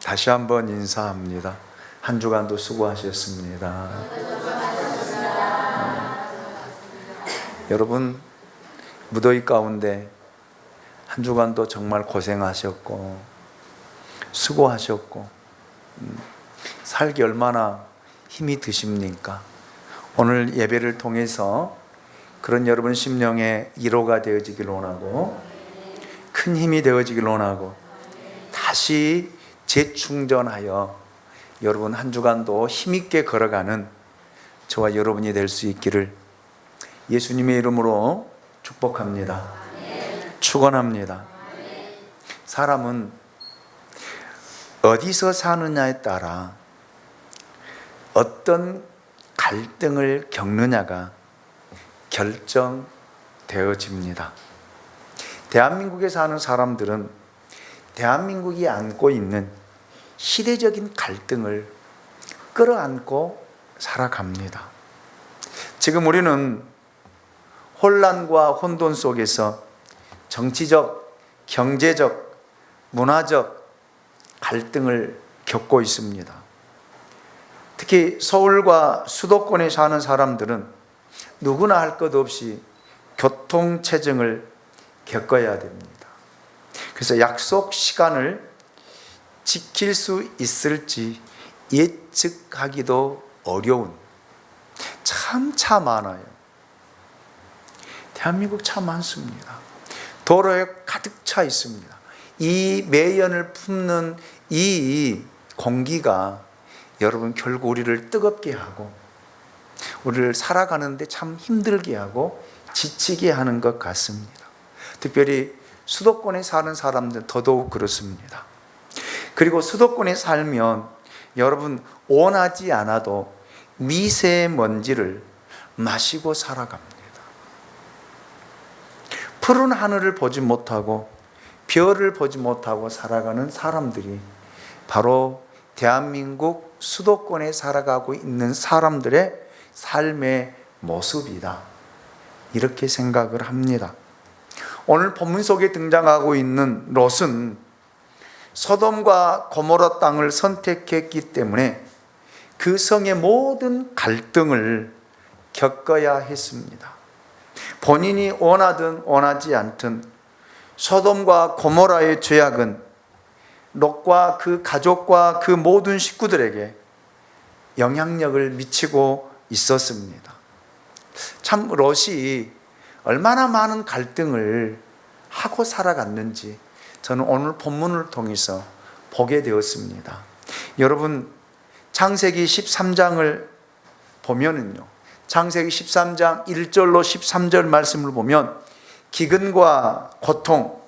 다시 한번 인사합니다. 한 주간도 수고하셨습니다. 여러분, 무더위 가운데 한 주간도 정말 고생하셨고 수고하셨고 살기 얼마나 힘이 드십니까? 오늘 예배를 통해서 그런 여러분 심령의 위로가 되어지길 원하고 큰 힘이 되어지길 원하고 다시 재충전하여 여러분 한 주간도 힘있게 걸어가는 저와 여러분이 될 수 있기를 예수님의 이름으로 축복합니다. 축원합니다. 사람은 어디서 사느냐에 따라 어떤 갈등을 겪느냐가 결정되어집니다. 대한민국에 사는 사람들은 대한민국이 안고 있는 시대적인 갈등을 끌어안고 살아갑니다. 지금 우리는 혼란과 혼돈 속에서 정치적, 경제적, 문화적 갈등을 겪고 있습니다. 특히 서울과 수도권에 사는 사람들은 누구나 할 것 없이 교통체증을 겪어야 됩니다. 그래서 약속 시간을 지킬 수 있을지 예측하기도 어려운 참 차 많아요. 대한민국 차 많습니다. 도로에 가득 차 있습니다. 이 매연을 품는 이 공기가 여러분 결국 우리를 뜨겁게 하고 우리를 살아가는데 참 힘들게 하고 지치게 하는 것 같습니다. 특별히 수도권에 사는 사람들은 더더욱 그렇습니다. 그리고 수도권에 살면 여러분 원하지 않아도 미세먼지를 마시고 살아갑니다. 푸른 하늘을 보지 못하고 별을 보지 못하고 살아가는 사람들이 바로 대한민국 수도권에 살아가고 있는 사람들의 삶의 모습이다. 이렇게 생각을 합니다. 오늘 본문 속에 등장하고 있는 롯은 소돔과 고모라 땅을 선택했기 때문에 그 성의 모든 갈등을 겪어야 했습니다. 본인이 원하든 원하지 않든 소돔과 고모라의 죄악은 롯과 그 가족과 그 모든 식구들에게 영향력을 미치고 있었습니다. 참 롯이 얼마나 많은 갈등을 하고 살아갔는지 저는 오늘 본문을 통해서 보게 되었습니다. 여러분, 창세기 13장을 보면은요, 창세기 13장 1절로 13절 말씀을 보면 기근과 고통,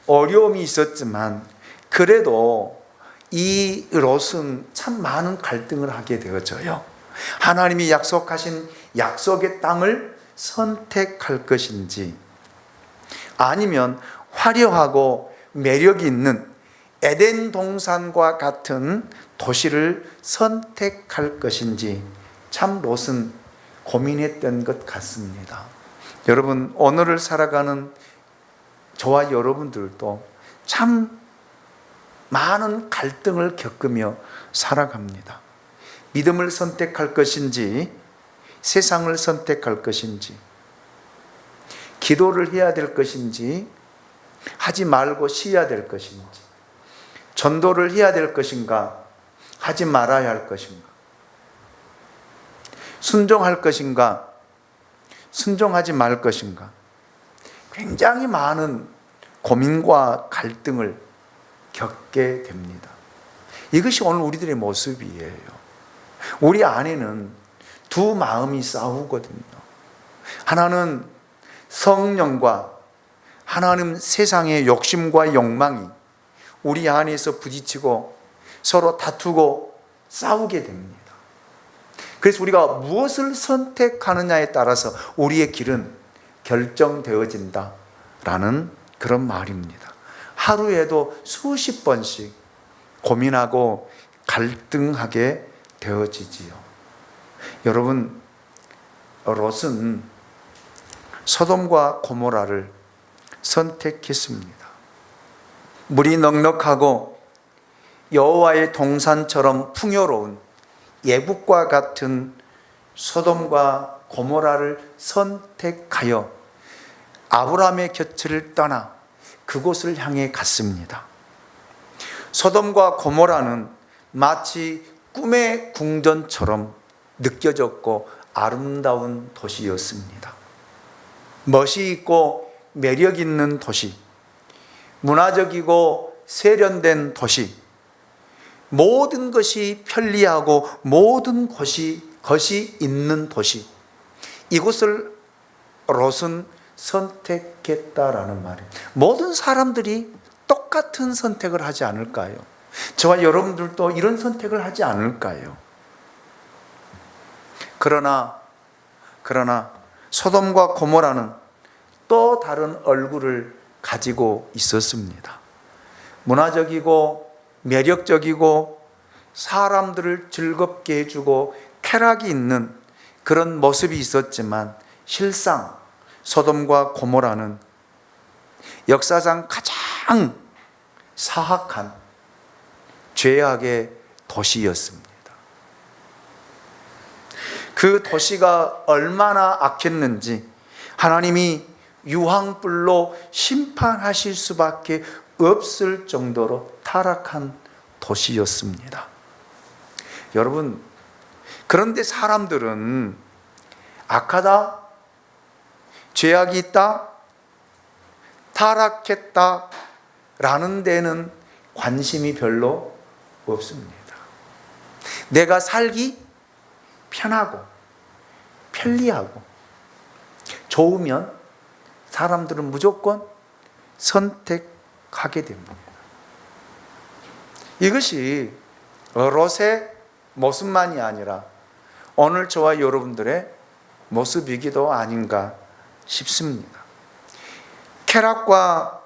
어려움이 있었지만 그래도 이 롯은 참 많은 갈등을 하게 되어져요. 하나님이 약속하신 약속의 땅을 선택할 것인지 아니면 화려하고 매력이 있는 에덴 동산과 같은 도시를 선택할 것인지 참 롯은 고민했던 것 같습니다. 여러분, 오늘을 살아가는 저와 여러분들도 참 많은 갈등을 겪으며 살아갑니다. 믿음을 선택할 것인지 세상을 선택할 것인지 기도를 해야 될 것인지 하지 말고 쉬어야 될 것인지 전도를 해야 될 것인가 하지 말아야 할 것인가 순종할 것인가 순종하지 말 것인가 굉장히 많은 고민과 갈등을 겪게 됩니다. 이것이 오늘 우리들의 모습이에요. 우리 안에는 두 마음이 싸우거든요. 하나는 성령과 하나는 세상의 욕심과 욕망이 우리 안에서 부딪히고 서로 다투고 싸우게 됩니다. 그래서 우리가 무엇을 선택하느냐에 따라서 우리의 길은 결정되어진다라는 그런 말입니다. 하루에도 수십 번씩 고민하고 갈등하게 되어지지요. 여러분, 롯은 소돔과 고모라를 선택했습니다. 물이 넉넉하고 여호와의 동산처럼 풍요로운 예국과 같은 소돔과 고모라를 선택하여 아브라함의 곁을 떠나 그곳을 향해 갔습니다. 소돔과 고모라는 마치 꿈의 궁전처럼 느껴졌고 아름다운 도시였습니다. 멋이 있고 매력 있는 도시, 문화적이고 세련된 도시, 모든 것이 편리하고 모든 것이 있는 도시, 이곳을 롯은 선택했다라는 말이에요. 모든 사람들이 똑같은 선택을 하지 않을까요? 저와 여러분들도 이런 선택을 하지 않을까요? 그러나 소돔과 고모라는 또 다른 얼굴을 가지고 있었습니다. 문화적이고 매력적이고 사람들을 즐겁게 해주고 쾌락이 있는 그런 모습이 있었지만 실상 소돔과 고모라는 역사상 가장 사악한 죄악의 도시였습니다. 그 도시가 얼마나 악했는지 하나님이 유황불로 심판하실 수밖에 없을 정도로 타락한 도시였습니다. 여러분, 그런데 사람들은 악하다, 죄악이 있다, 타락했다 라는 데는 관심이 별로 없습니다. 내가 살기 편하고 편리하고 좋으면 사람들은 무조건 선택하게 됩니다. 이것이 롯의 모습만이 아니라 오늘 저와 여러분들의 모습이기도 아닌가 싶습니다. 쾌락과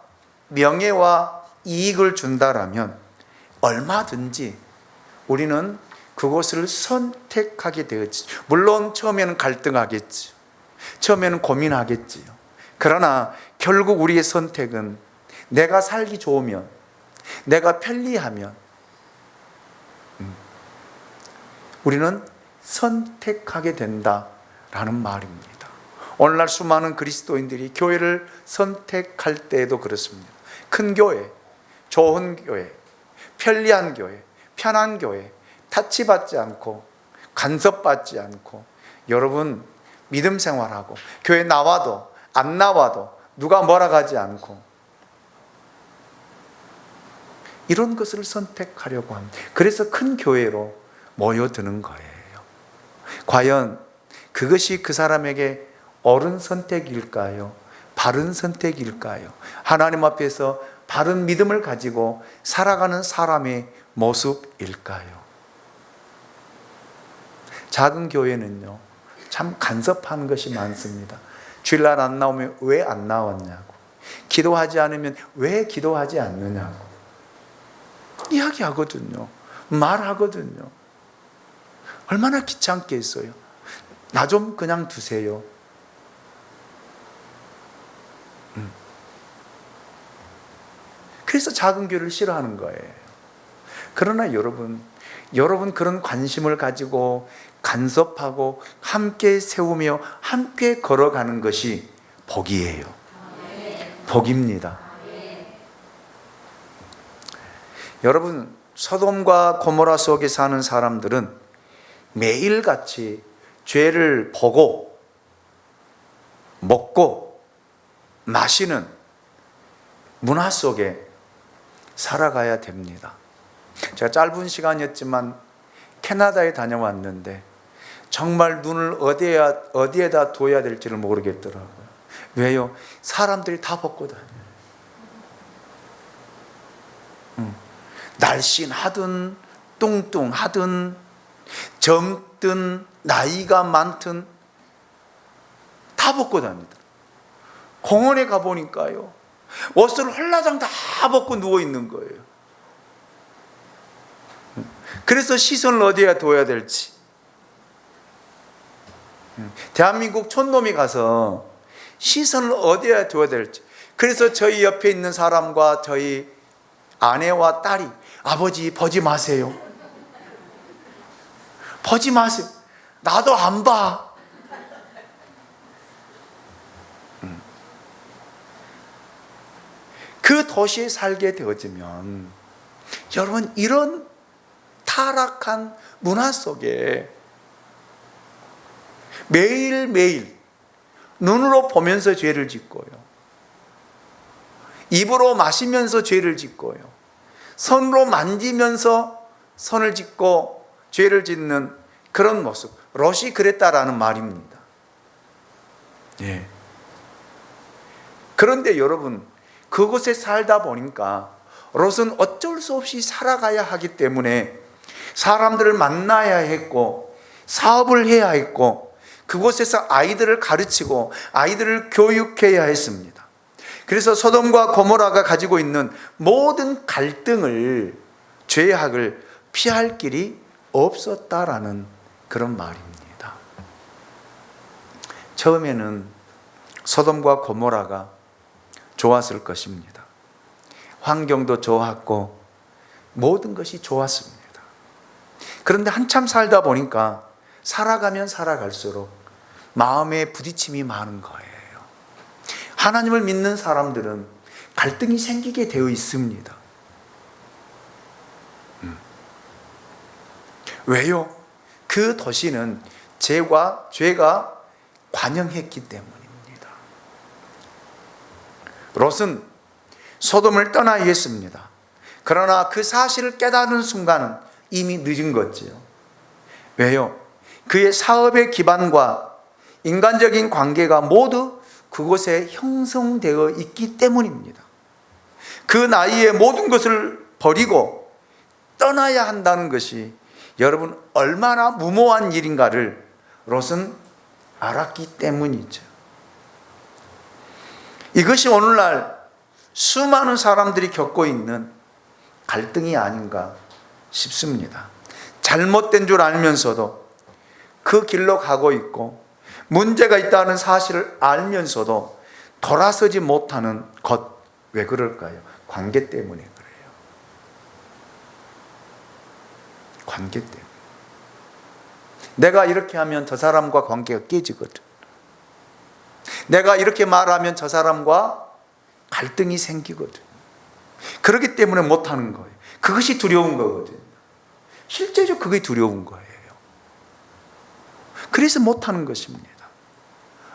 명예와 이익을 준다라면 얼마든지 우리는 그것을 선택하게 되었지. 물론 처음에는 갈등하겠지. 처음에는 고민하겠지요. 그러나 결국 우리의 선택은 내가 살기 좋으면, 내가 편리하면 우리는 선택하게 된다라는 말입니다. 오늘날 수많은 그리스도인들이 교회를 선택할 때에도 그렇습니다. 큰 교회, 좋은 교회, 편리한 교회, 편한 교회, 타치받지 않고 간섭받지 않고 여러분 믿음 생활하고 교회 나와도 안 나와도 누가 뭐라 하지 않고 이런 것을 선택하려고 합니다. 그래서 큰 교회로 모여드는 거예요. 과연 그것이 그 사람에게 옳은 선택일까요? 바른 선택일까요? 하나님 앞에서 바른 믿음을 가지고 살아가는 사람의 모습일까요? 작은 교회는요, 참 간섭하는 것이 많습니다. 주일날 안 나오면 왜 안 나왔냐고, 기도하지 않으면 왜 기도하지 않느냐고 이야기하거든요. 말하거든요. 얼마나 귀찮게 했어요. 나 좀 그냥 두세요. 그래서 작은 교회를 싫어하는 거예요. 그러나 여러분 그런 관심을 가지고 간섭하고 함께 세우며 함께 걸어가는 것이 복이에요. 복입니다. 여러분, 소돔과 고모라 속에 사는 사람들은 매일같이 죄를 보고 먹고 마시는 문화 속에 살아가야 됩니다. 제가 짧은 시간이었지만 캐나다에 다녀왔는데 정말 눈을 어디에다 둬야 될지를 모르겠더라고요. 왜요? 사람들이 다 벗고 다녀요. 날씬하든 뚱뚱하든 젊든 나이가 많든 다 벗고 다닙니다. 공원에 가보니까요, 옷을 홀라당 다 벗고 누워있는 거예요. 그래서 시선을 어디에 둬야 될지. 대한민국 촌놈이 가서 시선을 어디에 둬야 될지. 그래서 저희 옆에 있는 사람과 저희 아내와 딸이 아버지 보지 마세요. 보지 마세요. 나도 안 봐. 그 도시에 살게 되어지면 여러분, 이런 타락한 문화 속에 매일매일 눈으로 보면서 죄를 짓고요, 입으로 마시면서 죄를 짓고요, 손으로 만지면서 선을 짓고 죄를 짓는 그런 모습, 롯이 그랬다라는 말입니다. 예. 그런데 여러분, 그곳에 살다 보니까 롯은 어쩔 수 없이 살아가야 하기 때문에 사람들을 만나야 했고, 사업을 해야 했고, 그곳에서 아이들을 가르치고 아이들을 교육해야 했습니다. 그래서 소돔과 고모라가 가지고 있는 모든 갈등을, 죄악을 피할 길이 없었다라는 그런 말입니다. 처음에는 소돔과 고모라가 좋았을 것입니다. 환경도 좋았고 모든 것이 좋았습니다. 그런데 한참 살다 보니까 살아가면 살아갈수록 마음에 부딪힘이 많은 거예요. 하나님을 믿는 사람들은 갈등이 생기게 되어 있습니다. 왜요? 그 도시는 죄가 관영했기 때문입니다. 롯은 소돔을 떠나야 했습니다. 그러나 그 사실을 깨닫는 순간은 이미 늦은 거지요. 왜요? 그의 사업의 기반과 인간적인 관계가 모두 그곳에 형성되어 있기 때문입니다. 그 나이에 모든 것을 버리고 떠나야 한다는 것이 여러분 얼마나 무모한 일인가를 롯은 알았기 때문이죠. 이것이 오늘날 수많은 사람들이 겪고 있는 갈등이 아닌가 싶습니다. 잘못된 줄 알면서도 그 길로 가고 있고 문제가 있다는 사실을 알면서도 돌아서지 못하는 것, 왜 그럴까요? 관계 때문에 그래요. 관계 때문에. 내가 이렇게 하면 저 사람과 관계가 깨지거든. 내가 이렇게 말하면 저 사람과 갈등이 생기거든. 그렇기 때문에 못하는 거예요. 그것이 두려운 거거든요. 실제적으로 그게 두려운 거예요. 그래서 못하는 것입니다.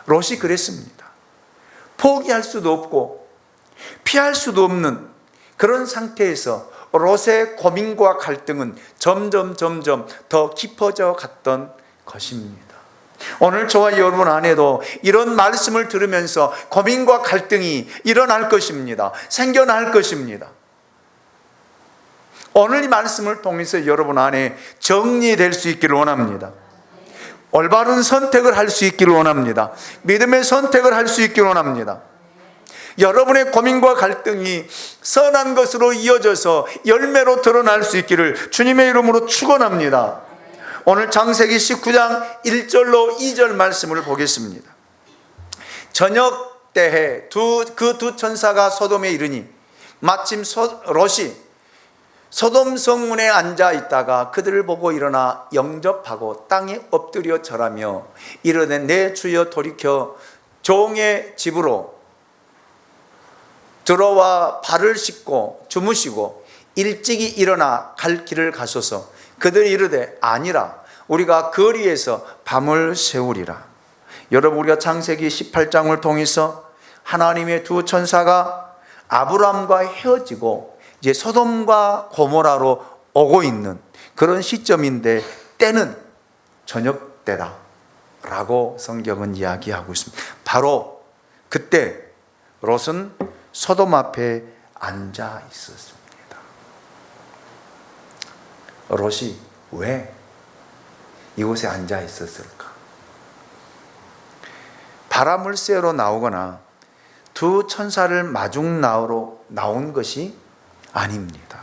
롯이 그랬습니다. 포기할 수도 없고 피할 수도 없는 그런 상태에서 롯의 고민과 갈등은 점점 더 깊어져 갔던 것입니다. 오늘 저와 여러분 안에도 이런 말씀을 들으면서 고민과 갈등이 일어날 것입니다. 생겨날 것입니다. 오늘 이 말씀을 통해서 여러분 안에 정리될 수 있기를 원합니다. 올바른 선택을 할 수 있기를 원합니다. 믿음의 선택을 할 수 있기를 원합니다. 여러분의 고민과 갈등이 선한 것으로 이어져서 열매로 드러날 수 있기를 주님의 이름으로 축원합니다. 오늘 창세기 19장 1절로 2절 말씀을 보겠습니다. 저녁 때에 그 두 천사가 소돔에 이르니 마침 롯이 소돔 성문에 앉아 있다가 그들을 보고 일어나 영접하고 땅에 엎드려 절하며 이르되 내 주여 돌이켜 종의 집으로 들어와 발을 씻고 주무시고 일찍이 일어나 갈 길을 가소서. 그들이 이르되 아니라 우리가 거리에서 밤을 새우리라. 여러분, 우리가 창세기 18장을 통해서 하나님의 두 천사가 아브람과 헤어지고 이제 소돔과 고모라로 오고 있는 그런 시점인데 때는 저녁 때다 라고 성경은 이야기하고 있습니다. 바로 그때 롯은 소돔 앞에 앉아 있었습니다. 롯이 왜 이곳에 앉아 있었을까? 바람을 쐬러 나오거나 두 천사를 마중 나오러 나온 것이 아닙니다.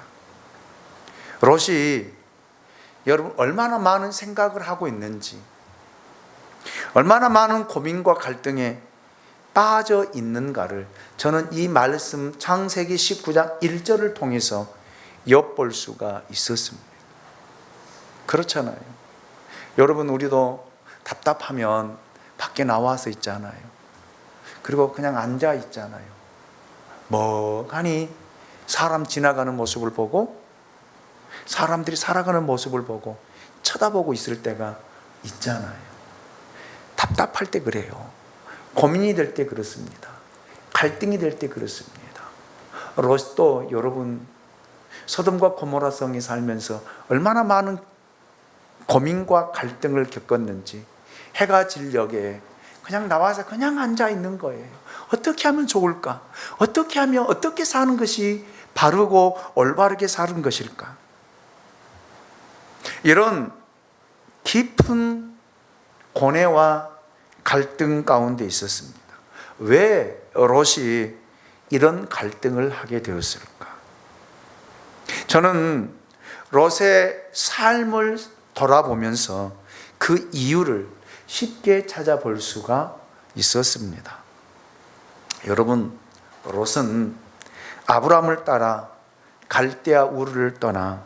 롯이 여러분 얼마나 많은 생각을 하고 있는지, 얼마나 많은 고민과 갈등에 빠져 있는가를 저는 이 말씀 창세기 19장 1절을 통해서 엿볼 수가 있었습니다. 그렇잖아요. 여러분, 우리도 답답하면 밖에 나와서 있잖아요. 그리고 그냥 앉아 있잖아요. 멍하니 사람 지나가는 모습을 보고, 사람들이 살아가는 모습을 보고 쳐다보고 있을 때가 있잖아요. 답답할 때 그래요. 고민이 될 때 그렇습니다. 갈등이 될 때 그렇습니다. 롯도 여러분, 소돔과 고모라 성에 살면서 얼마나 많은 고민과 갈등을 겪었는지, 해가 질 역에 그냥 나와서 그냥 앉아 있는 거예요. 어떻게 하면 좋을까? 어떻게 하면, 어떻게 사는 것이 바르고 올바르게 사는 것일까? 이런 깊은 고뇌와 갈등 가운데 있었습니다. 왜 롯이 이런 갈등을 하게 되었을까? 저는 롯의 삶을 돌아보면서 그 이유를 쉽게 찾아볼 수가 있었습니다. 여러분, 롯은 아브라함을 따라 갈대아 우르를 떠나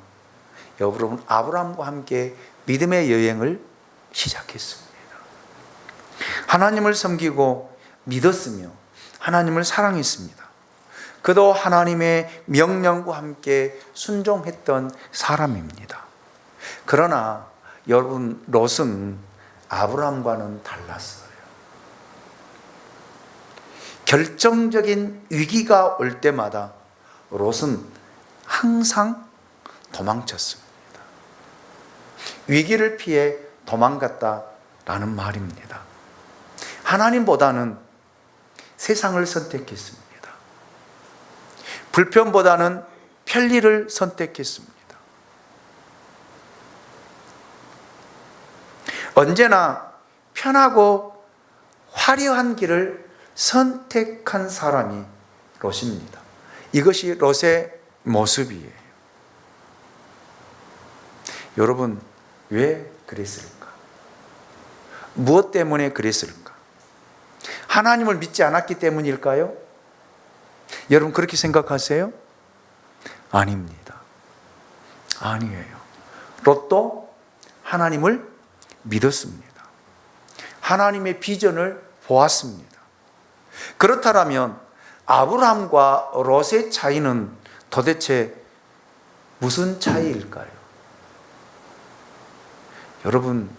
여러분 아브라함과 함께 믿음의 여행을 시작했습니다. 하나님을 섬기고 믿었으며 하나님을 사랑했습니다. 그도 하나님의 명령과 함께 순종했던 사람입니다. 그러나 여러분, 롯은 아브라함과는 달랐어요. 결정적인 위기가 올 때마다 롯은 항상 도망쳤습니다. 위기를 피해 도망갔다라는 말입니다. 하나님보다는 세상을 선택했습니다. 불편보다는 편리를 선택했습니다. 언제나 편하고 화려한 길을 선택한 사람이 롯입니다. 이것이 롯의 모습이에요. 여러분, 왜 그랬을까? 무엇 때문에 그랬을까? 하나님을 믿지 않았기 때문일까요? 여러분, 그렇게 생각하세요? 아닙니다. 아니에요. 롯도 하나님을 믿었습니다. 하나님의 비전을 보았습니다. 그렇다면 아브라함과 롯의 차이는 도대체 무슨 차이일까요? 여러분,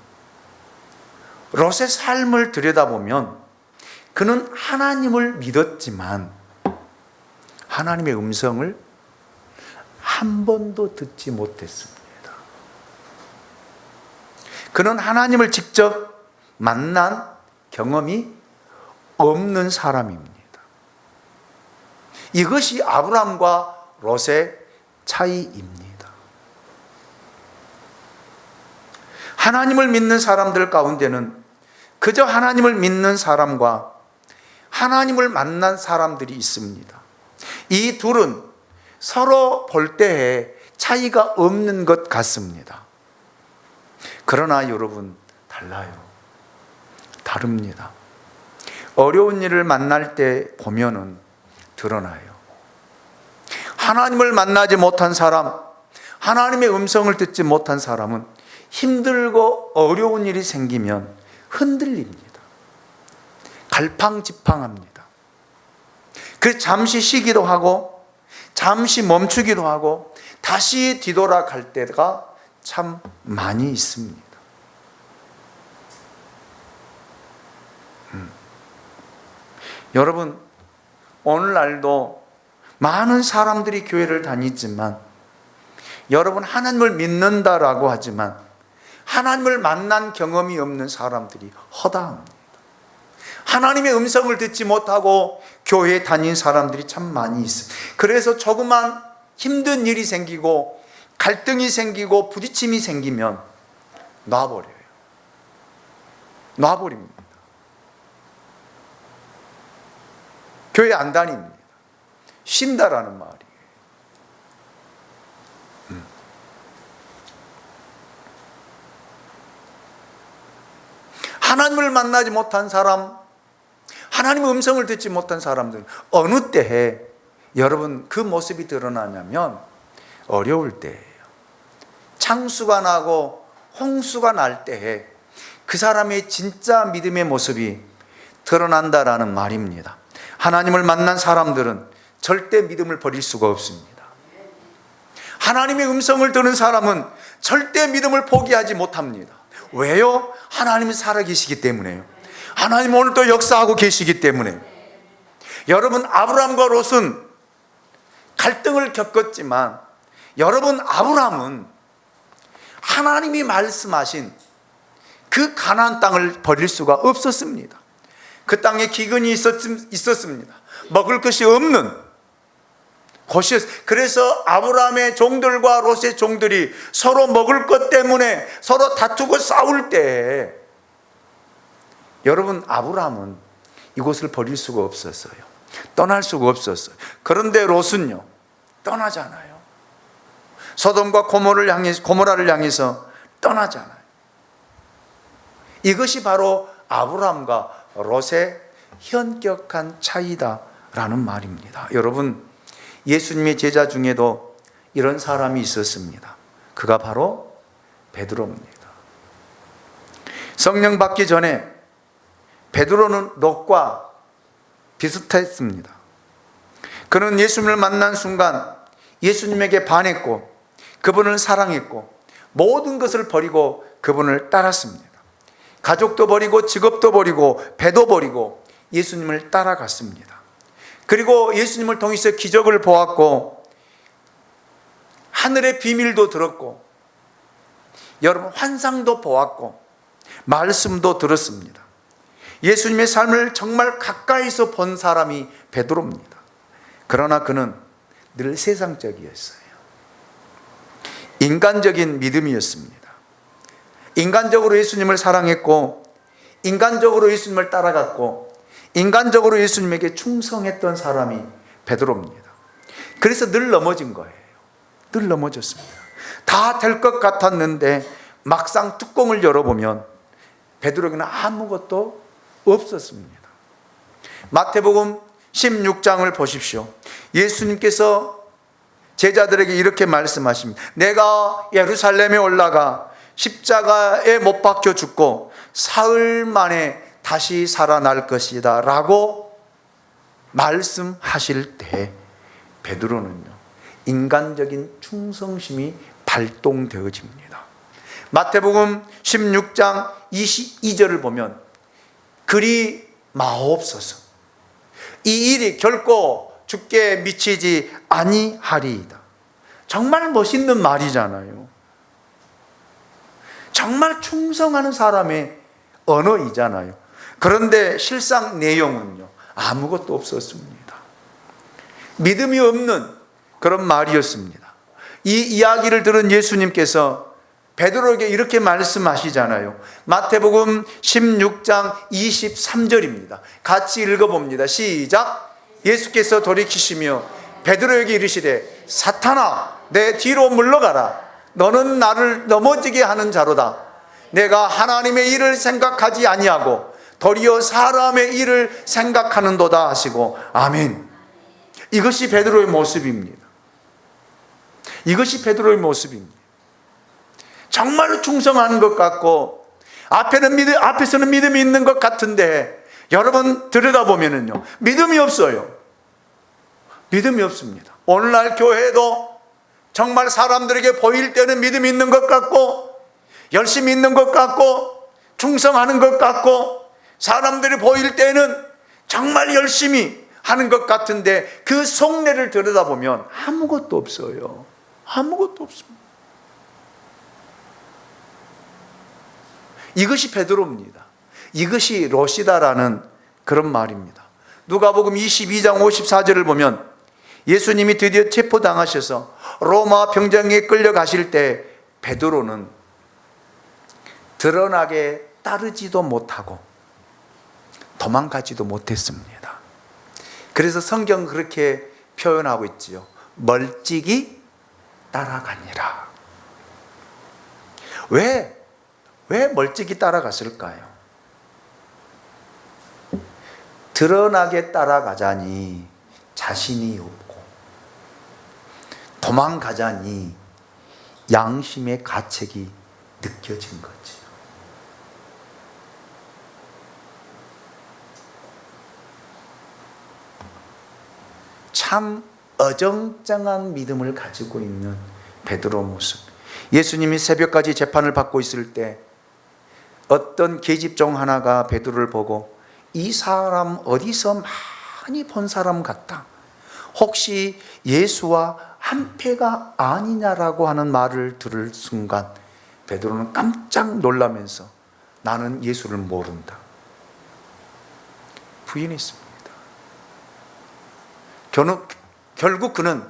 롯의 삶을 들여다보면 그는 하나님을 믿었지만 하나님의 음성을 한 번도 듣지 못했습니다. 그는 하나님을 직접 만난 경험이 없는 사람입니다. 이것이 아브라함과 롯의 차이입니다. 하나님을 믿는 사람들 가운데는 그저 하나님을 믿는 사람과 하나님을 만난 사람들이 있습니다. 이 둘은 서로 볼 때에 차이가 없는 것 같습니다. 그러나 여러분, 달라요. 다릅니다. 어려운 일을 만날 때 보면은 드러나요. 하나님을 만나지 못한 사람, 하나님의 음성을 듣지 못한 사람은 힘들고 어려운 일이 생기면 흔들립니다. 갈팡지팡합니다. 그 잠시 쉬기도 하고 잠시 멈추기도 하고 다시 뒤돌아갈 때가 참 많이 있습니다. 여러분, 오늘날도 많은 사람들이 교회를 다니지만 여러분, 하나님을 믿는다라고 하지만 하나님을 만난 경험이 없는 사람들이 허다합니다. 하나님의 음성을 듣지 못하고 교회에 다닌 사람들이 참 많이 있어요. 그래서 조그만 힘든 일이 생기고 갈등이 생기고 부딪힘이 생기면 놔버려요. 놔버립니다. 교회 안 다닙니다. 쉰다라는 말이에요. 하나님을 만나지 못한 사람, 하나님의 음성을 듣지 못한 사람들, 어느 때에 여러분 그 모습이 드러나냐면 어려울 때예요. 창수가 나고 홍수가 날 때에 그 사람의 진짜 믿음의 모습이 드러난다라는 말입니다. 하나님을 만난 사람들은 절대 믿음을 버릴 수가 없습니다. 하나님의 음성을 들은 사람은 절대 믿음을 포기하지 못합니다. 왜요? 하나님이 살아계시기 때문에요. 하나님 오늘도 역사하고 계시기 때문에. 여러분, 아브라함과 롯은 갈등을 겪었지만 여러분, 아브라함은 하나님이 말씀하신 그 가나안 땅을 버릴 수가 없었습니다. 그 땅에 기근이 있었습니다. 먹을 것이 없는 곳이었어요. 그래서 아브라함의 종들과 롯의 종들이 서로 먹을 것 때문에 서로 다투고 싸울 때 여러분, 아브라함은 이곳을 버릴 수가 없었어요. 떠날 수가 없었어요. 그런데 롯은요, 떠나잖아요. 소돔과 고모라를 향해서 떠나잖아요. 이것이 바로 아브라함과 롯의 현격한 차이다라는 말입니다. 여러분, 예수님의 제자 중에도 이런 사람이 있었습니다. 그가 바로 베드로입니다. 성령 받기 전에 베드로는 롯과 비슷했습니다. 그는 예수님을 만난 순간 예수님에게 반했고 그분을 사랑했고 모든 것을 버리고 그분을 따랐습니다. 가족도 버리고 직업도 버리고 배도 버리고 예수님을 따라갔습니다. 그리고 예수님을 통해서 기적을 보았고 하늘의 비밀도 들었고 여러분, 환상도 보았고 말씀도 들었습니다. 예수님의 삶을 정말 가까이서 본 사람이 베드로입니다. 그러나 그는 늘 세상적이었어요. 인간적인 믿음이었습니다. 인간적으로 예수님을 사랑했고 인간적으로 예수님을 따라갔고 인간적으로 예수님에게 충성했던 사람이 베드로입니다. 그래서 늘 넘어진 거예요. 늘 넘어졌습니다. 다 될 것 같았는데 막상 뚜껑을 열어보면 베드로에게는 아무것도 없었습니다. 마태복음 16장을 보십시오. 예수님께서 제자들에게 이렇게 말씀하십니다. 내가 예루살렘에 올라가 십자가에 못 박혀 죽고 사흘 만에 다시 살아날 것이다 라고 말씀하실 때 베드로는요, 인간적인 충성심이 발동되어집니다. 마태복음 16장 22절을 보면 그리 마옵소서 이 일이 결코 주께 미치지 아니하리이다. 정말 멋있는 말이잖아요. 정말 충성하는 사람의 언어이잖아요. 그런데 실상 내용은요, 아무것도 없었습니다. 믿음이 없는 그런 말이었습니다. 이 이야기를 들은 예수님께서 베드로에게 이렇게 말씀하시잖아요. 마태복음 16장 23절입니다. 같이 읽어봅니다. 시작. 예수께서 돌이키시며 베드로에게 이르시되 사탄아, 내 뒤로 물러가라. 너는 나를 넘어지게 하는 자로다. 내가 하나님의 일을 생각하지 아니하고 도리어 사람의 일을 생각하는도다 하시고 아멘. 이것이 베드로의 모습입니다. 이것이 베드로의 모습입니다. 정말 충성하는 것 같고 앞에서는 믿음이 있는 것 같은데 여러분 들여다보면요, 믿음이 없어요. 믿음이 없습니다. 오늘날 교회도 정말 사람들에게 보일 때는 믿음이 있는 것 같고 열심히 있는 것 같고 충성하는 것 같고 사람들이 보일 때는 정말 열심히 하는 것 같은데 그 속내를 들여다보면 아무것도 없어요. 아무것도 없습니다. 이것이 베드로입니다. 이것이 롯이다라는 그런 말입니다. 누가복음 22장 54절을 보면 예수님이 드디어 체포당하셔서 로마 병정에 끌려가실 때 베드로는 드러나게 따르지도 못하고 도망가지도 못했습니다. 그래서 성경은 그렇게 표현하고 있지요. 멀찍이 따라가니라. 왜 멀찍이 따라갔을까요? 드러나게 따라가자니 자신이 없고 도망가자니 양심의 가책이 느껴진 거지. 참 어정쩡한 믿음을 가지고 있는 베드로 모습. 예수님이 새벽까지 재판을 받고 있을 때 어떤 계집종 하나가 베드로를 보고 이 사람 어디서 많이 본 사람 같다, 혹시 예수와 한패가 아니냐라고 하는 말을 들을 순간 베드로는 깜짝 놀라면서 나는 예수를 모른다 부인했습니다. 결국 그는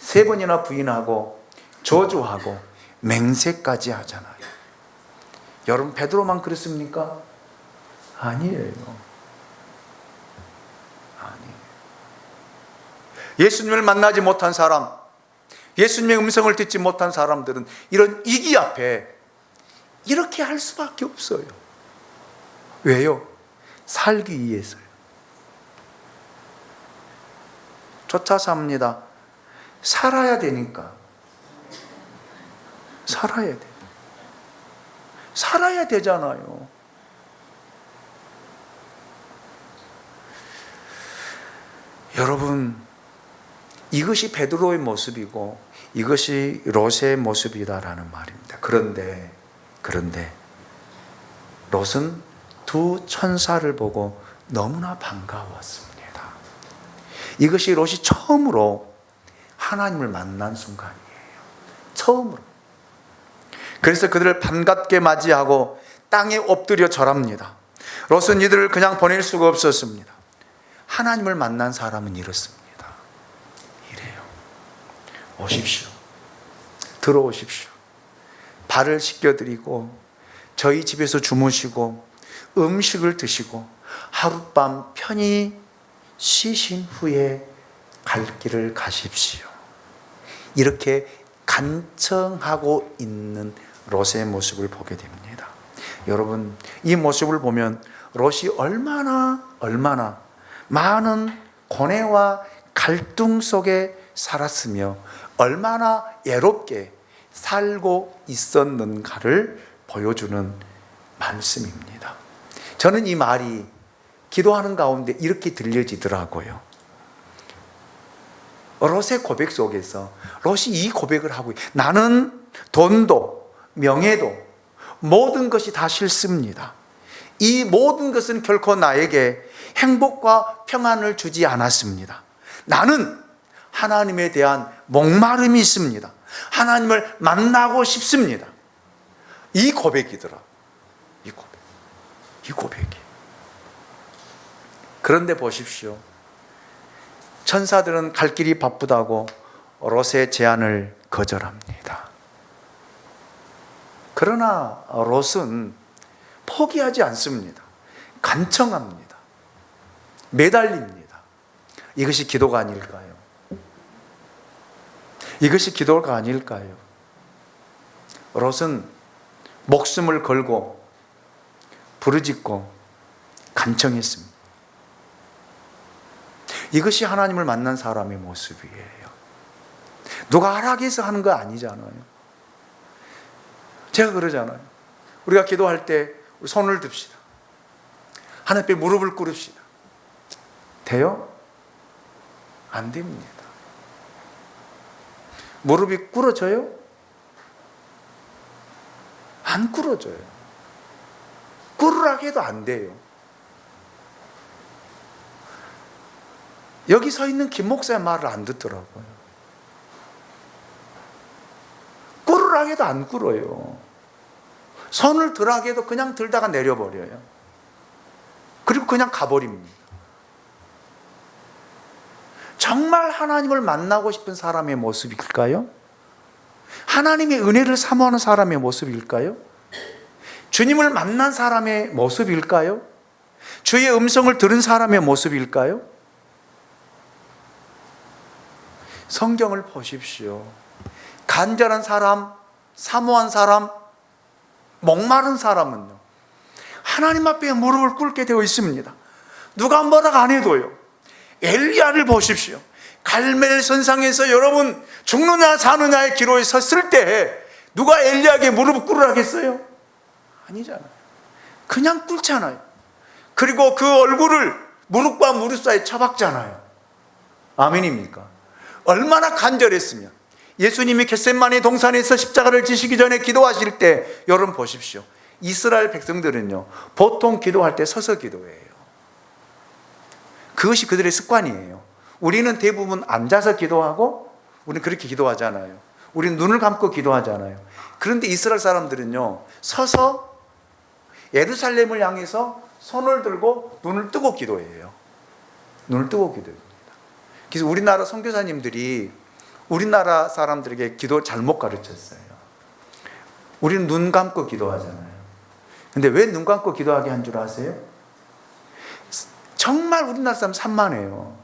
3번이나 부인하고 저주하고 맹세까지 하잖아요. 여러분, 베드로만 그랬습니까? 아니에요. 예수님을 만나지 못한 사람, 예수님의 음성을 듣지 못한 사람들은 이런 위기 앞에 이렇게 할 수밖에 없어요. 왜요? 살기 위해서요. 쫓아 삽니다. 살아야 되니까. 살아야 돼. 살아야 되잖아요. 여러분, 이것이 베드로의 모습이고 이것이 롯의 모습이다라는 말입니다. 그런데 롯은 두 천사를 보고 너무나 반가웠습니다. 이것이 롯이 처음으로 하나님을 만난 순간이에요. 처음으로. 그래서 그들을 반갑게 맞이하고 땅에 엎드려 절합니다. 롯은 이들을 그냥 보낼 수가 없었습니다. 하나님을 만난 사람은 이렇습니다. 이래요. 오십시오. 들어오십시오. 발을 씻겨드리고 저희 집에서 주무시고 음식을 드시고 하룻밤 편히 쉬신 후에 갈 길을 가십시오. 이렇게 간청하고 있는 롯의 모습을 보게 됩니다. 여러분, 이 모습을 보면 롯이 얼마나 많은 고뇌와 갈등 속에 살았으며 얼마나 애롭게 살고 있었는가를 보여주는 말씀입니다. 저는 이 말이 기도하는 가운데 이렇게 들려지더라고요. 롯의 고백 속에서 롯이 이 고백을 하고, 나는 돈도 명예도 모든 것이 다 싫습니다. 이 모든 것은 결코 나에게 행복과 평안을 주지 않았습니다. 나는 하나님에 대한 목마름이 있습니다. 하나님을 만나고 싶습니다. 이 고백이더라. 이 고백이. 그런데 보십시오. 천사들은 갈 길이 바쁘다고 롯의 제안을 거절합니다. 그러나 롯은 포기하지 않습니다. 간청합니다. 매달립니다. 이것이 기도가 아닐까요? 이것이 기도가 아닐까요? 롯은 목숨을 걸고 부르짖고 간청했습니다. 이것이 하나님을 만난 사람의 모습이에요. 누가 하락해서 하는 거 아니잖아요. 제가 그러잖아요. 우리가 기도할 때 손을 듭시다. 하나님 앞에 무릎을 꿇읍시다. 돼요? 안 됩니다. 무릎이 꿇어져요? 안 꿇어져요. 꿇으라 해도 안 돼요. 여기 서 있는 김 목사의 말을 안 듣더라고요. 꿇으라 해도 안 꿇어요. 손을 들라 해도 그냥 들다가 내려버려요. 그리고 그냥 가버립니다. 정말 하나님을 만나고 싶은 사람의 모습일까요? 하나님의 은혜를 사모하는 사람의 모습일까요? 주님을 만난 사람의 모습일까요? 주의 음성을 들은 사람의 모습일까요? 성경을 보십시오. 간절한 사람, 사모한 사람, 목마른 사람은요, 하나님 앞에 무릎을 꿇게 되어 있습니다. 누가 뭐라고 안 해도요. 엘리야를 보십시오. 갈멜선상에서 여러분 죽느냐 사느냐의 기로에 섰을 때 누가 엘리야에게 무릎 꿇으라겠어요? 아니잖아요. 그냥 꿇잖아요. 그리고 그 얼굴을 무릎과 무릎 사이에 쳐박잖아요. 아멘입니까? 얼마나 간절했으면. 예수님이 겟세마네 동산에서 십자가를 지시기 전에 기도하실 때 여러분 보십시오. 이스라엘 백성들은요 보통 기도할 때 서서 기도해요. 그것이 그들의 습관이에요. 우리는 대부분 앉아서 기도하고 우리는 그렇게 기도하잖아요. 우리는 눈을 감고 기도하잖아요. 그런데 이스라엘 사람들은요 서서 예루살렘을 향해서 손을 들고 눈을 뜨고 기도해요. 눈을 뜨고 기도합니다. 그래서 우리나라 선교사님들이 우리나라 사람들에게 기도 잘못 가르쳤어요. 우리는 눈 감고 기도하잖아요. 근데 왜 눈 감고 기도하게 한 줄 아세요? 정말 우리나라 사람 산만해요.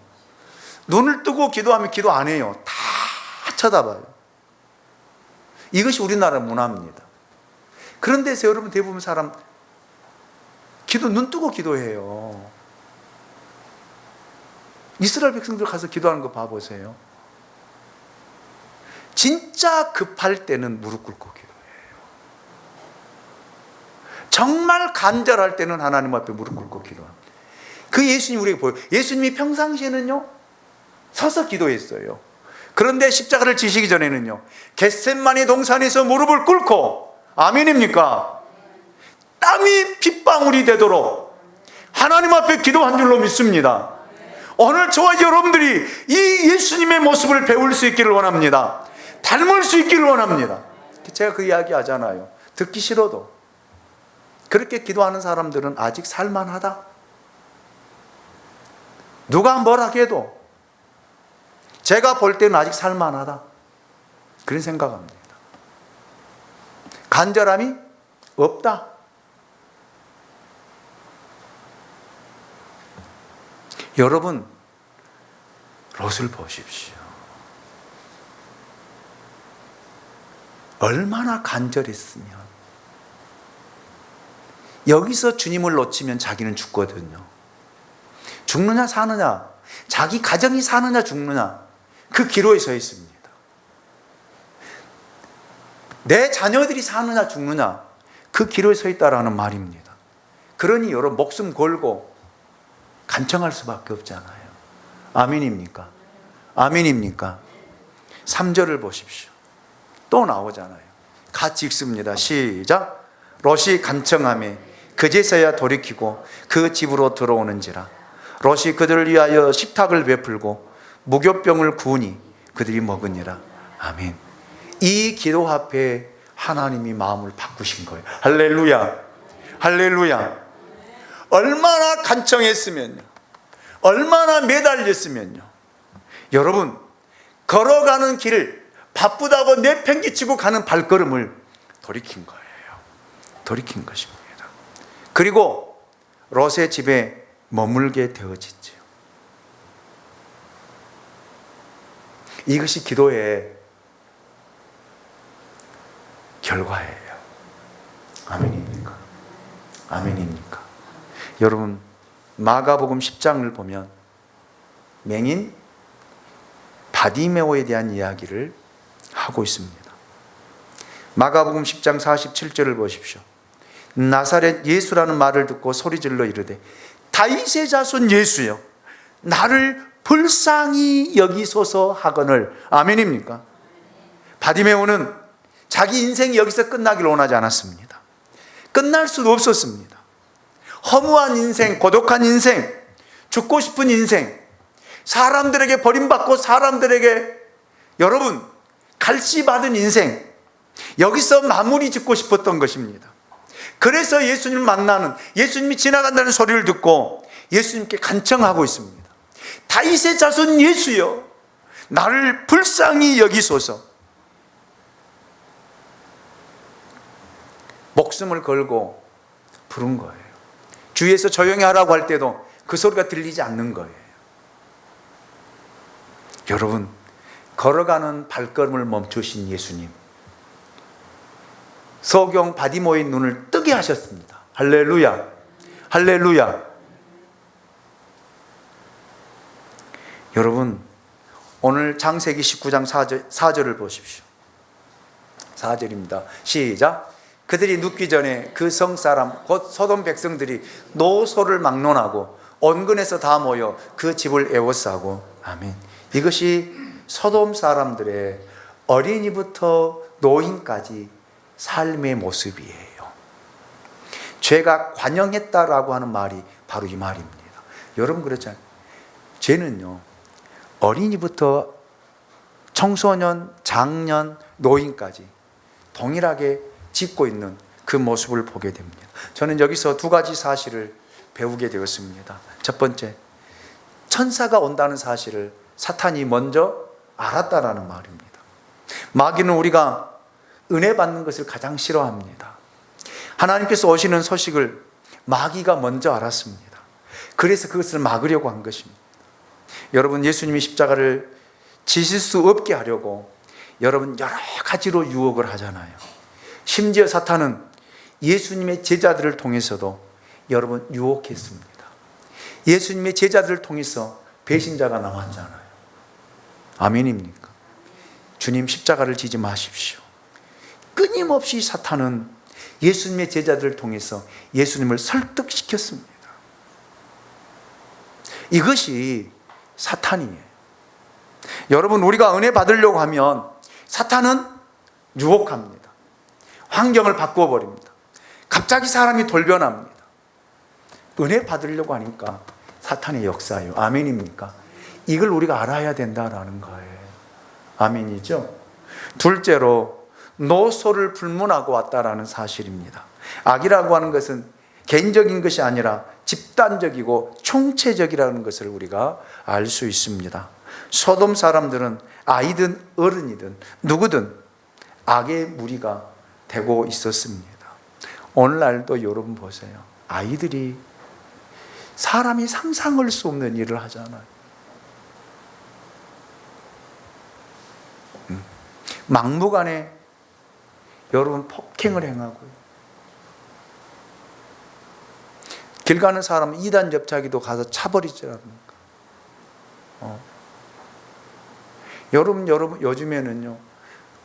눈을 뜨고 기도하면 기도 안 해요. 다 쳐다봐요. 이것이 우리나라 문화입니다. 그런 데서 여러분 대부분 사람 기도 눈 뜨고 기도해요. 이스라엘 백성들 가서 기도하는 거 봐보세요. 진짜 급할 때는 무릎 꿇고 기도해요. 정말 간절할 때는 하나님 앞에 무릎 꿇고 기도합니다. 그 예수님 우리에게 보여요. 예수님이 평상시에는요 서서 기도했어요. 그런데 십자가를 지시기 전에는요 겟세마네 동산에서 무릎을 꿇고, 아멘입니까? 땀이 핏방울이 되도록 하나님 앞에 기도한 줄로 믿습니다. 오늘 저와 여러분들이 이 예수님의 모습을 배울 수 있기를 원합니다. 닮을 수 있기를 원합니다. 제가 그 이야기 하잖아요. 듣기 싫어도 그렇게 기도하는 사람들은 아직 살만하다. 누가 뭐라 해도 제가 볼 때는 아직 살만하다. 그런 생각합니다. 간절함이 없다. 여러분 롯을 보십시오. 얼마나 간절했으면. 여기서 주님을 놓치면 자기는 죽거든요. 죽느냐 사느냐, 자기 가정이 사느냐 죽느냐, 그 기로에 서 있습니다. 내 자녀들이 사느냐 죽느냐, 그 기로에 서 있다라는 말입니다. 그러니 여러분 목숨 걸고 간청할 수밖에 없잖아요. 아멘입니까? 아멘입니까? 3절을 보십시오. 또 나오잖아요. 같이 읽습니다. 시작. 롯이 간청하며 그제서야 돌이키고 그 집으로 들어오는지라. 롯이 그들을 위하여 식탁을 베풀고 무교병을 구우니 그들이 먹으니라. 아멘. 이 기도 앞에 하나님이 마음을 바꾸신 거예요. 할렐루야. 할렐루야. 얼마나 간청했으면요, 얼마나 매달렸으면요. 여러분 걸어가는 길을 바쁘다고 내팽개치고 가는 발걸음을 돌이킨 거예요. 돌이킨 것입니다. 그리고 롯의 집에 머물게 되어지죠. 이것이 기도의 결과예요. 아멘입니까? 아멘입니까? 여러분 마가복음 10장을 보면 맹인 바디메오에 대한 이야기를 하고 있습니다. 마가복음 10장 47절을 보십시오. 나사렛 예수라는 말을 듣고 소리질러 이르되 다윗의 자손 예수여 나를 불쌍히 여기소서 하거늘. 아멘입니까? 바디메오는 자기 인생이 여기서 끝나기를 원하지 않았습니다. 끝날 수도 없었습니다. 허무한 인생, 고독한 인생, 죽고 싶은 인생, 사람들에게 버림받고 사람들에게 여러분 갈시받은 인생, 여기서 마무리 짓고 싶었던 것입니다. 그래서 예수님을 만나는, 예수님이 지나간다는 소리를 듣고 예수님께 간청하고 있습니다. 다윗의 자손 예수여 나를 불쌍히 여기소서. 목숨을 걸고 부른 거예요. 주위에서 조용히 하라고 할 때도 그 소리가 들리지 않는 거예요. 여러분 걸어가는 발걸음을 멈추신 예수님, 소경 바디모의 눈을 뜨게 하셨습니다. 할렐루야. 할렐루야. 여러분 오늘 창세기 19장 4절을 보십시오. 4절입니다. 시작. 그들이 눕기 전에 그 성사람 곧 소돔 백성들이 노소를 막론하고 온근에서 다 모여 그 집을 에워싸고. 아멘. 이것이 소돔 사람들의 어린이부터 노인까지 삶의 모습이에요. 죄가 관영했다라고 하는 말이 바로 이 말입니다. 여러분 그렇잖아요. 죄는요, 어린이부터 청소년, 장년, 노인까지 동일하게 짓고 있는 그 모습을 보게 됩니다. 저는 여기서 두 가지 사실을 배우게 되었습니다. 첫 번째, 천사가 온다는 사실을 사탄이 먼저 알았다라는 말입니다. 마귀는 우리가 은혜 받는 것을 가장 싫어합니다. 하나님께서 오시는 소식을 마귀가 먼저 알았습니다. 그래서 그것을 막으려고 한 것입니다. 여러분, 예수님이 십자가를 지실 수 없게 하려고 여러분 여러 가지로 유혹을 하잖아요. 심지어 사탄은 예수님의 제자들을 통해서도 여러분 유혹했습니다. 예수님의 제자들을 통해서 배신자가 나왔잖아요. 아멘입니까? 주님 십자가를 지지 마십시오. 끊임없이 사탄은 예수님의 제자들을 통해서 예수님을 설득시켰습니다. 이것이 사탄이에요. 여러분, 우리가 은혜 받으려고 하면 사탄은 유혹합니다. 환경을 바꿔버립니다. 갑자기 사람이 돌변합니다. 은혜 받으려고 하니까 사탄의 역사예요. 아멘입니까? 이걸 우리가 알아야 된다라는 거예요. 아멘이죠? 둘째로, 노소를 불문하고 왔다라는 사실입니다. 악이라고 하는 것은 개인적인 것이 아니라 집단적이고 총체적이라는 것을 우리가 알 수 있습니다. 소돔 사람들은 아이든 어른이든 누구든 악의 무리가 되고 있었습니다. 오늘날도 여러분 보세요. 아이들이 사람이 상상할 수 없는 일을 하잖아요. 막무가내 여러분 폭행을 행하고요. 길 가는 사람은 이단 접차기도 가서 차버리지 않습니까? 여러분 요즘에는요,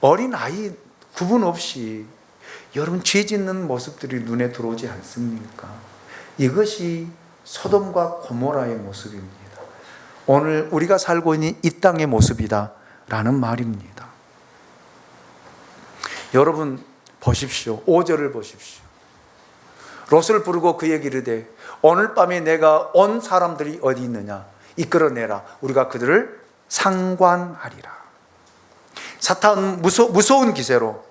어린 아이 구분 없이 여러분 죄 짓는 모습들이 눈에 들어오지 않습니까? 이것이 소돔과 고모라의 모습입니다. 오늘 우리가 살고 있는 이 땅의 모습이다라는 말입니다. 여러분 보십시오. 5절을 보십시오. 롯을 부르고 그에게 이르되 오늘 밤에 내가 온 사람들이 어디 있느냐 이끌어내라. 우리가 그들을 상관하리라. 사탄은 무서운 기세로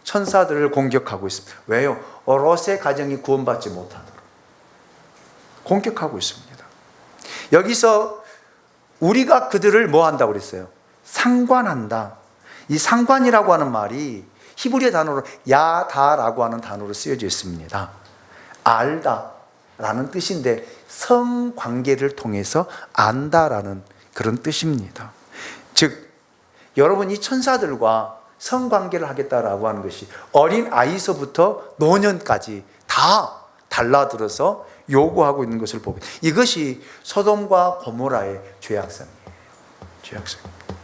천사들을 공격하고 있습니다. 왜요? 롯의 가정이 구원받지 못하도록 공격하고 있습니다. 여기서 우리가 그들을 뭐 한다고 그랬어요? 상관한다. 이 상관이라고 하는 말이 히브리어 단어로 야다라고 하는 단어로 쓰여져 있습니다. 알다라는 뜻인데 성관계를 통해서 안다라는 그런 뜻입니다. 즉 여러분, 이 천사들과 성관계를 하겠다라고 하는 것이 어린 아이서부터 노년까지 다 달라들어서 요구하고 있는 것을 보게. 이것이 소돔과 고모라의 죄악성이에요. 죄악성입니다.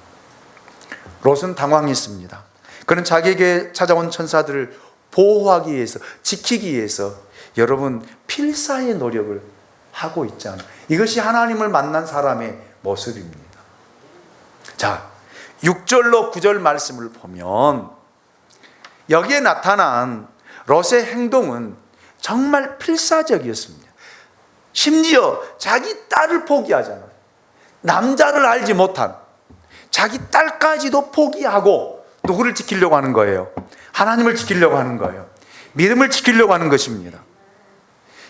롯은 당황했습니다. 그는 자기에게 찾아온 천사들을 보호하기 위해서, 지키기 위해서 여러분 필사의 노력을 하고 있잖아요. 이것이 하나님을 만난 사람의 모습입니다. 자, 6절로 9절 말씀을 보면 여기에 나타난 롯의 행동은 정말 필사적이었습니다. 심지어 자기 딸을 포기하잖아요. 남자를 알지 못한 자기 딸까지도 포기하고 누구를 지키려고 하는 거예요? 하나님을 지키려고 하는 거예요. 믿음을 지키려고 하는 것입니다.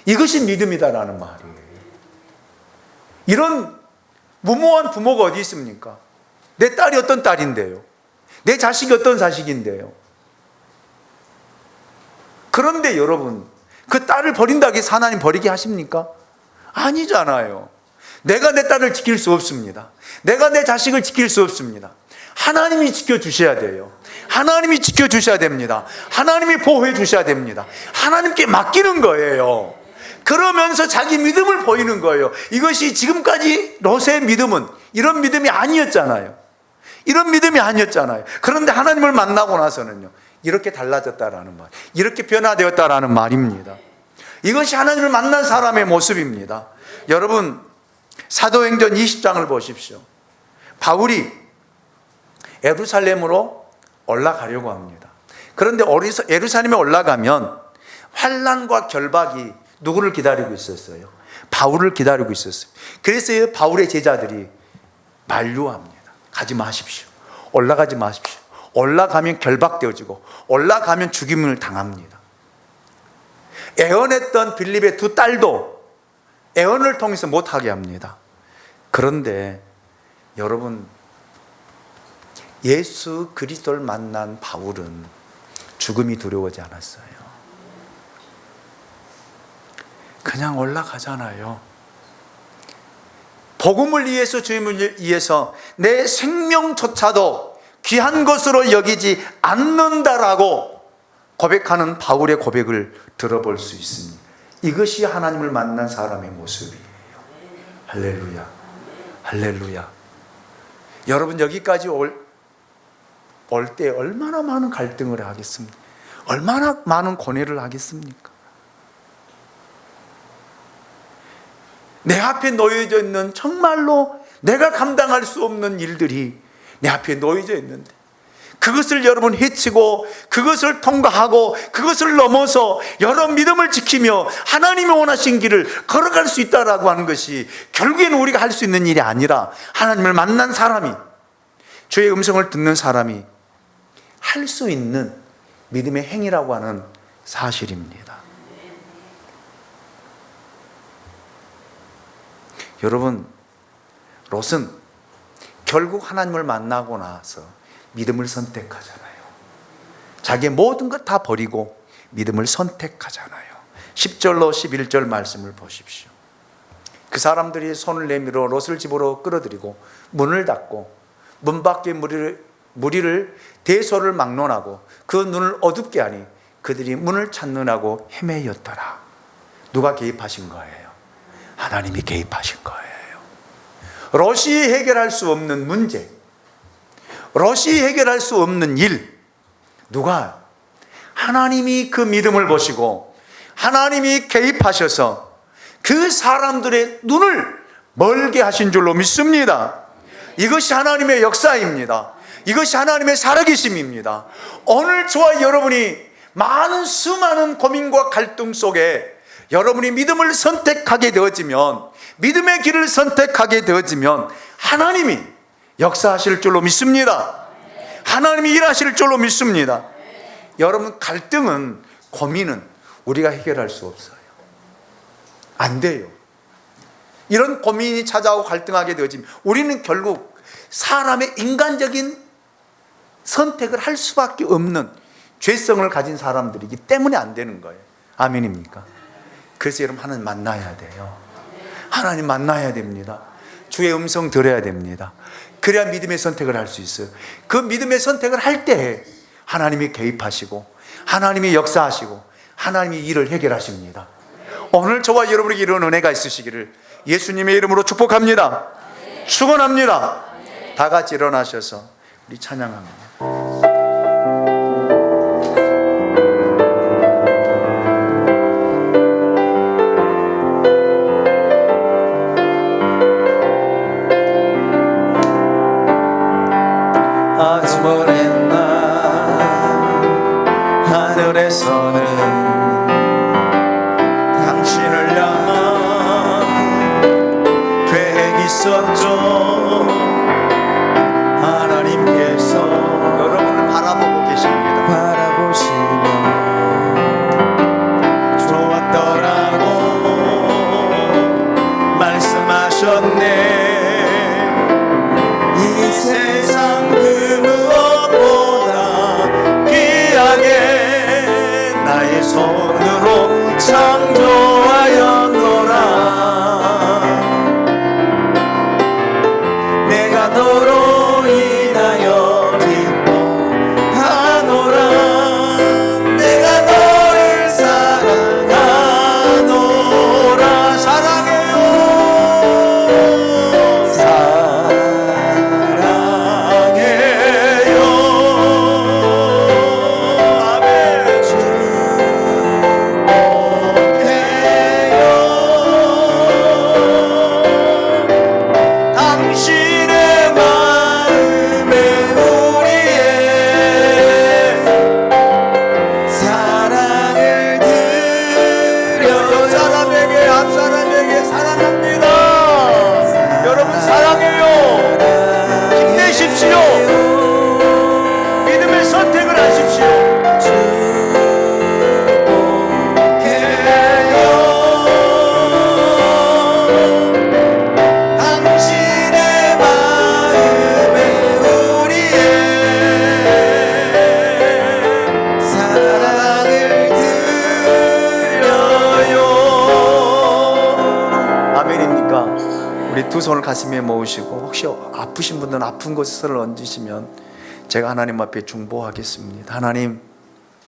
이것이 믿음이다라는 말이에요. 이런 무모한 부모가 어디 있습니까? 내 딸이 어떤 딸인데요? 내 자식이 어떤 자식인데요? 그런데 여러분, 그 딸을 버린다고 해서 하나님 버리게 하십니까? 아니잖아요. 내가 내 딸을 지킬 수 없습니다. 내가 내 자식을 지킬 수 없습니다. 하나님이 지켜주셔야 돼요. 하나님이 지켜주셔야 됩니다. 하나님이 보호해 주셔야 됩니다. 하나님께 맡기는 거예요. 그러면서 자기 믿음을 보이는 거예요. 이것이 지금까지 롯의 믿음은 이런 믿음이 아니었잖아요. 이런 믿음이 아니었잖아요. 그런데 하나님을 만나고 나서는요, 이렇게 달라졌다라는 말, 이렇게 변화되었다라는 말입니다. 이것이 하나님을 만난 사람의 모습입니다. 여러분, 사도행전 20장을 보십시오. 바울이 예루살렘으로 올라가려고 합니다. 그런데 예루살렘에 올라가면 환난과 결박이 누구를 기다리고 있었어요? 바울을 기다리고 있었어요. 그래서 바울의 제자들이 만류합니다. 가지 마십시오. 올라가지 마십시오. 올라가면 결박되어지고 올라가면 죽임을 당합니다. 애원했던 빌립의 두 딸도 애원을 통해서 못하게 합니다. 그런데 여러분, 예수 그리스도를 만난 바울은 죽음이 두려워하지 않았어요. 그냥 올라가잖아요. 복음을 위해서, 주님을 위해서 내 생명조차도 귀한 것으로 여기지 않는다라고 고백하는 바울의 고백을 들어볼 수 있습니다. 이것이 하나님을 만난 사람의 모습이에요. 할렐루야, 할렐루야. 여러분, 여기까지 올 때 얼마나 많은 갈등을 하겠습니까? 얼마나 많은 고뇌를 하겠습니까? 내 앞에 놓여져 있는, 정말로 내가 감당할 수 없는 일들이 내 앞에 놓여져 있는데, 그것을 여러분 헤치고 그것을 통과하고 그것을 넘어서 여러분 믿음을 지키며 하나님이 원하신 길을 걸어갈 수 있다라고 하는 것이 결국에는 우리가 할 수 있는 일이 아니라 하나님을 만난 사람이, 주의 음성을 듣는 사람이 할 수 있는 믿음의 행위라고 하는 사실입니다. 여러분, 롯은 결국 하나님을 만나고 나서 믿음을 선택하잖아요. 자기의 모든 것 다 버리고 믿음을 선택하잖아요. 10절로 11절 말씀을 보십시오. 그 사람들이 손을 내밀어 롯을 집으로 끌어들이고 문을 닫고 문 밖에 무리를 대소를 막론하고 그 눈을 어둡게 하니 그들이 문을 찾느라고 헤매였더라. 누가 개입하신 거예요? 하나님이 개입하신 거예요. 롯이 해결할 수 없는 문제, 롯이 해결할 수 없는 일, 누가? 하나님이 그 믿음을 보시고 하나님이 개입하셔서 그 사람들의 눈을 멀게 하신 줄로 믿습니다. 이것이 하나님의 역사입니다. 이것이 하나님의 살아계심입니다. 오늘 저와 여러분이 수많은 고민과 갈등 속에 여러분이 믿음을 선택하게 되어지면, 믿음의 길을 선택하게 되어지면 하나님이 역사하실 줄로 믿습니다. 하나님이 일하실 줄로 믿습니다. 여러분, 갈등은, 고민은 우리가 해결할 수 없어요. 안 돼요. 이런 고민이 찾아오고 갈등하게 되어지면 우리는 결국 사람의 인간적인 선택을 할 수밖에 없는 죄성을 가진 사람들이기 때문에 안 되는 거예요. 아멘입니까? 그래서 여러분, 하나님 만나야 돼요. 하나님 만나야 됩니다. 주의 음성 들어야 됩니다. 그래야 믿음의 선택을 할 수 있어요. 그 믿음의 선택을 할 때 하나님이 개입하시고 하나님이 역사하시고 하나님이 일을 해결하십니다. 오늘 저와 여러분에게 이런 은혜가 있으시기를 예수님의 이름으로 축복합니다. 축원합니다. 다 같이 일어나셔서 우리 찬양합니다. 아주 오랜 날 하늘에서는 당신을 향한 계획이 있었죠. 하나님께서 여러분을 바라보고 계십니다. 바라보시며 좋았더라고 말씀하셨네. 이 세상 그 무엇보다 귀하게 나의 손으로 창조하였노라. 두 손을 가슴에 모으시고, 혹시 아프신 분들은 아픈 곳을 얹으시면 제가 하나님 앞에 중보하겠습니다. 하나님,